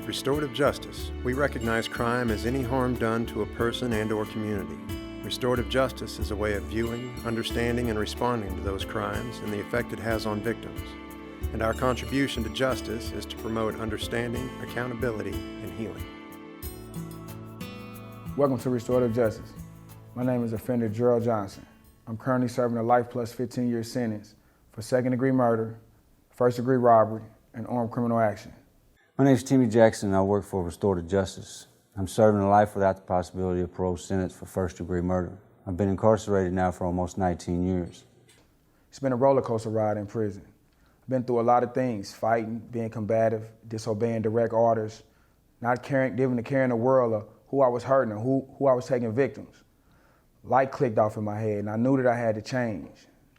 At Restorative Justice, we recognize crime as any harm done to a person and/or community. Restorative justice is a way of viewing, understanding, and responding to those crimes and the effect it has on victims. And our contribution to justice is to promote understanding, accountability, and healing. Welcome to Restorative Justice. My name is offender Gerald Johnson. I'm currently serving a life plus 15-year sentence for second-degree murder, first-degree robbery, and armed criminal action. My name is Timmy Jackson and I work for Restorative Justice. I'm serving a life without the possibility of parole sentence for first-degree murder. I've been incarcerated now for almost 19 years. It's been a roller coaster ride in prison. I've been through a lot of things, fighting, being combative, disobeying direct orders, not giving the care in the world of who I was hurting and who I was taking victims. Light clicked off in my head and I knew that I had to change.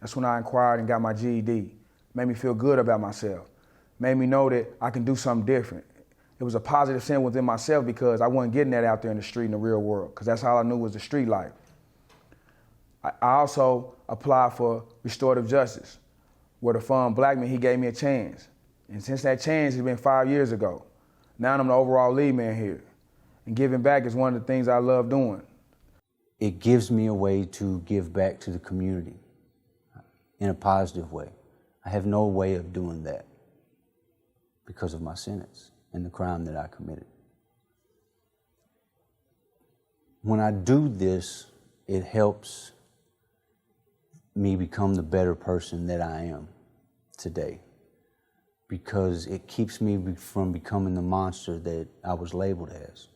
That's when I inquired and got my GED. Made me feel good about myself. Made me know that I can do something different. It was a positive sin within myself because I wasn't getting that out there in the street in the real world, because that's all I knew was the street life. I also applied for restorative justice, where the fund black man, he gave me a chance. And since that chance, it's been 5 years ago. Now I'm the overall lead man here. And giving back is one of the things I love doing. It gives me a way to give back to the community in a positive way. I have no way of doing that because of my sentence and the crime that I committed. When I do this, it helps me become the better person that I am today, because it keeps me from becoming the monster that I was labeled as.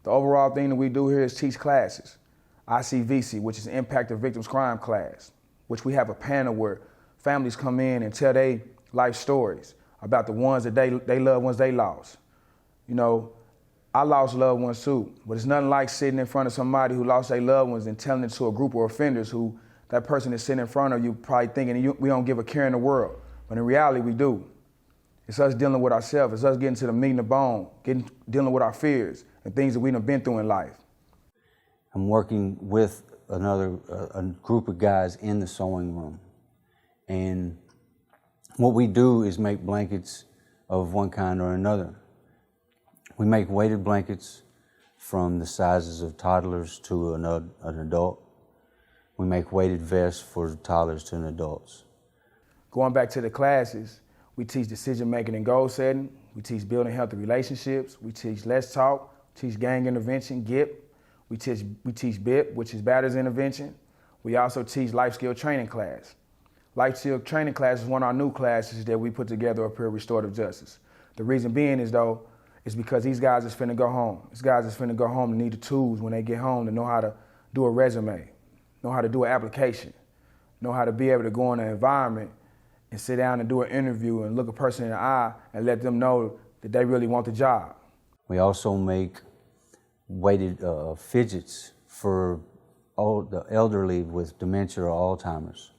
The overall thing that we do here is teach classes. ICVC, which is Impact of Victims Crime class, which we have a panel where families come in and tell their life stories about the ones that they loved ones they lost. You know, I lost loved ones too, but it's nothing like sitting in front of somebody who lost their loved ones and telling it to a group of offenders who that person is sitting in front of you probably thinking we don't give a care in the world, but in reality we do. It's us dealing with ourselves. It's us getting to the meat and the bone, dealing with our fears and things that we've been through in life. I'm working with a group of guys in the sewing room, and what we do is make blankets of one kind or another. We make weighted blankets from the sizes of toddlers to an adult. We make weighted vests for toddlers to adults. Going back to the classes, we teach decision making and goal setting. We teach building healthy relationships. We teach Let's Talk, teach gang intervention, GIP. We teach BIP, which is batters intervention. We also teach life skill training class. Life skill training class is one of our new classes that we put together up here at Restorative Justice. The reason being is because these guys is finna go home. These guys is finna go home and need the tools when they get home to know how to do a resume, know how to do an application, know how to be able to go in an environment and sit down and do an interview and look a person in the eye and let them know that they really want the job. We also make weighted fidgets for all the elderly with dementia or Alzheimer's.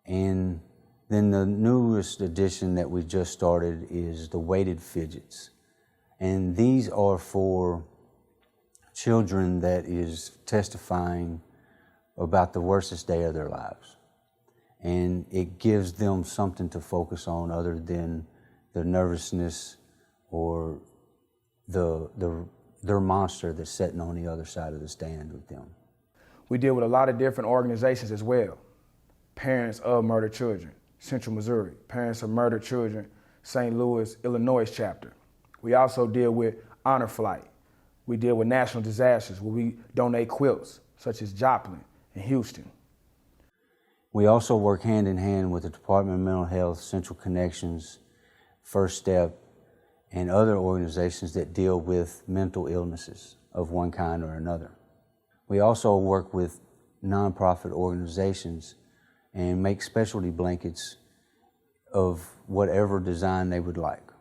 And then the newest addition that we just started is the weighted fidgets. And these are for children that is testifying about the worstest day of their lives. And it gives them something to focus on other than the nervousness or their monster that's sitting on the other side of the stand with them. We deal with a lot of different organizations as well. Parents of Murdered Children, Central Missouri. Parents of Murdered Children, St. Louis, Illinois chapter. We also deal with Honor Flight. We deal with national disasters where we donate quilts, such as Joplin and Houston. We also work hand in hand with the Department of Mental Health, Central Connections, First Step, and other organizations that deal with mental illnesses of one kind or another. We also work with nonprofit organizations and make specialty blankets of whatever design they would like.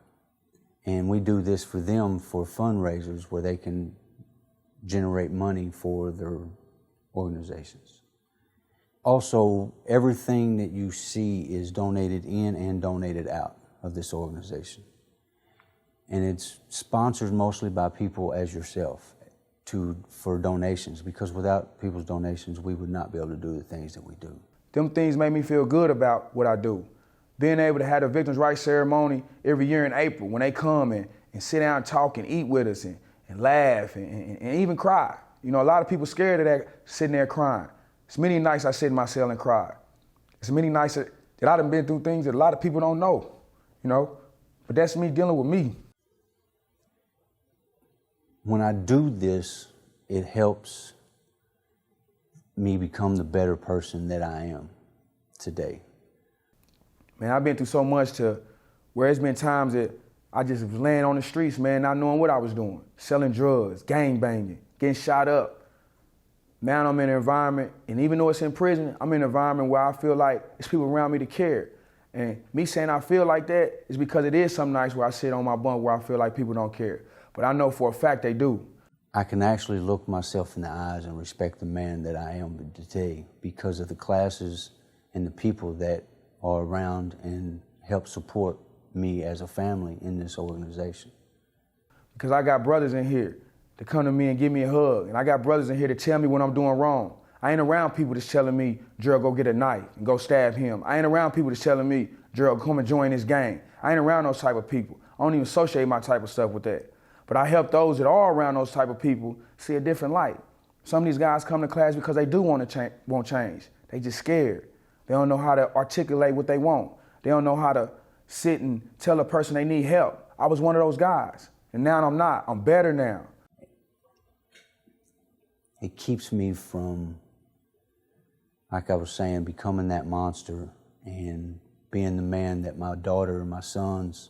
And we do this for them for fundraisers where they can generate money for their organizations. Also, everything that you see is donated in and donated out of this organization. And it's sponsored mostly by people as yourself for donations, because without people's donations, we would not be able to do the things that we do. Them things make me feel good about what I do. Being able to have a victims' rights ceremony every year in April when they come and and sit down and talk and eat with us and laugh and even cry. You know, a lot of people scared of that, sitting there crying. It's many nights I sit in my cell and cry. It's many nights that I done been through things that a lot of people don't know, you know? But that's me dealing with me. When I do this, it helps me become the better person that I am today. Man, I've been through so much to where it's been times that I just was laying on the streets, man, not knowing what I was doing, selling drugs, gang banging, getting shot up. Now I'm in an environment, and even though it's in prison, I'm in an environment where I feel like there's people around me to care. And me saying I feel like that is because it is some nights where I sit on my bunk where I feel like people don't care. But I know for a fact they do. I can actually look myself in the eyes and respect the man that I am today because of the classes and the people that are around and help support me as a family in this organization. Because I got brothers in here to come to me and give me a hug, and I got brothers in here to tell me when I'm doing wrong. I ain't around people that's telling me, Gerald, go get a knife and go stab him. I ain't around people that's telling me, Gerald, come and join this gang. I ain't around those type of people. I don't even associate my type of stuff with that. But I help those that are around those type of people see a different light. Some of these guys come to class because they do want change. They just scared. They don't know how to articulate what they want. They don't know how to sit and tell a person they need help. I was one of those guys, and now I'm not. I'm better now. It keeps me from, like I was saying, becoming that monster and being the man that my daughter and my sons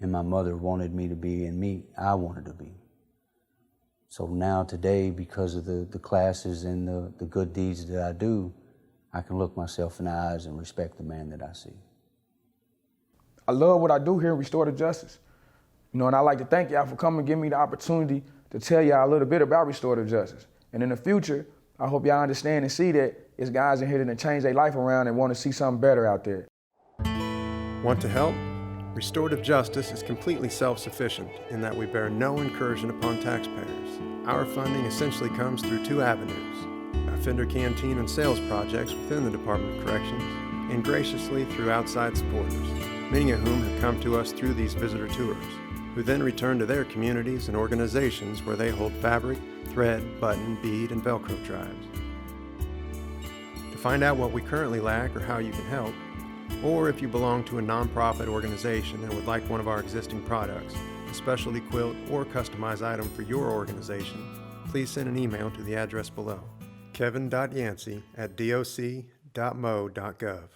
and my mother wanted me to be, and I wanted to be. So now today, because of the classes and the good deeds that I do, I can look myself in the eyes and respect the man that I see. I love what I do here in Restorative Justice. You know, and I'd like to thank y'all for coming and giving me the opportunity to tell y'all a little bit about Restorative Justice. And in the future, I hope y'all understand and see that it's guys in here that change their life around and want to see something better out there. Want to help? Restorative Justice is completely self-sufficient in that we bear no incursion upon taxpayers. Our funding essentially comes through two avenues: offender canteen and sales projects within the Department of Corrections, and graciously through outside supporters, many of whom have come to us through these visitor tours, who then return to their communities and organizations where they hold fabric, thread, button, bead, and Velcro tribes. To find out what we currently lack or how you can help, or if you belong to a nonprofit organization and would like one of our existing products, a specialty quilt or customized item for your organization, please send an email to the address below, kevin.yancey@doc.mo.gov.